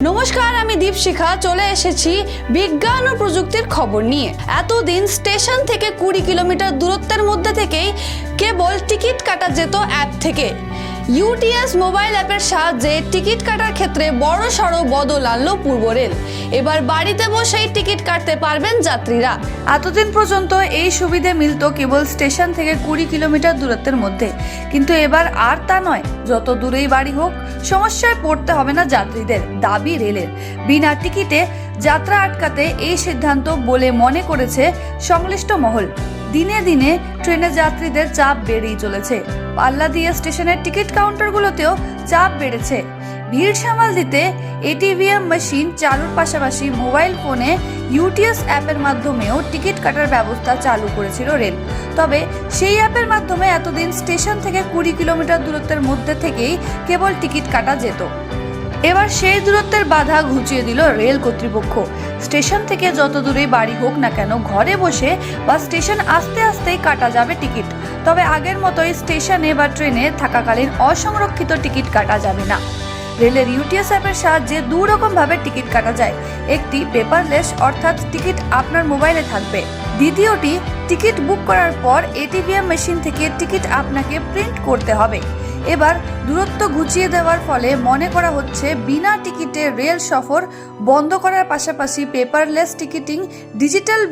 নমস্কার, আমি দীপশিখা চলে এসেছি বিজ্ঞান ও প্রযুক্তির খবর নিয়ে। এতদিন স্টেশন থেকে 20 কিলোমিটার দূরত্বের মধ্যে থেকেই কেবল টিকিট কাটা যেত অ্যাপ থেকে। ইউটিএস মোবাইল অ্যাপের সাহায্যে টিকিট কাটার ক্ষেত্রে বড় সড় বদল আনলো পূর্ব রেল। এবার বাড়িতে বসেই টিকিট কাটতে পারবেন যাত্রীরা। এতদিন পর্যন্ত এই সুবিধে মিলত কেবল স্টেশন থেকে 20 কিলোমিটার দূরত্বের মধ্যে, কিন্তু এবার আর তা নয়। যত দূরেই বাড়ি হোক, সমস্যায় পড়তে হবে না যাত্রীদের, দাবি রেলের। বিনা টিকিটে যাত্রা আটকাতে এই সিদ্ধান্ত বলে মনে করেছে সংশ্লিষ্ট মহল। দিনে দিনে ট্রেনে যাত্রীদের চাপ বেড়েই চলেছে। পাল্লা দিয়ে স্টেশনের টিকিট কাউন্টারগুলোতেও চাপ বেড়েছে। ভিড় সামাল দিতে এটিভিএম মেশিন চালুর পাশাপাশি মোবাইল ফোনে ইউটিএস অ্যাপের মাধ্যমেও টিকিট কাটার ব্যবস্থা চালু করেছিল রেল। তবে সেই অ্যাপের মাধ্যমে এতদিন স্টেশন থেকে 20 কিলোমিটার দূরত্বের মধ্যে থেকেই কেবল টিকিট কাটা যেত। এবার সেই দূরত্বের বাধা ঘুচিয়ে দিল রেল কর্তৃপক্ষ। স্টেশন থেকে যত দূরেই বাড়ি হোক না কেন, ঘরে বসে বা স্টেশন আসতে আসতেই কাটা যাবে টিকিট। তবে আগের মতোই স্টেশনে বা ট্রেনে থাকাকালীন অসংরক্ষিত টিকিট কাটা যাবে না। রেলের ইউটিএস অ্যাপের সাহায্যে দুরকমভাবে টিকিট কাটা যায়। একটি পেপারলেস, অর্থাৎ টিকিট আপনার মোবাইলে থাকবে। দ্বিতীয়টি, টিকিট বুক করার পর এটিভিএম মেশিন থেকে টিকিট আপনাকে প্রিন্ট করতে হবে। এবার দূরত্ব ঘুচিয়ে দেওয়ার ফলে মনে করা হচ্ছে বিনা টিকিটে রেল সফর বন্ধ করার পাশাপাশি পেপারলেস টিকিটিং, ডিজিটাল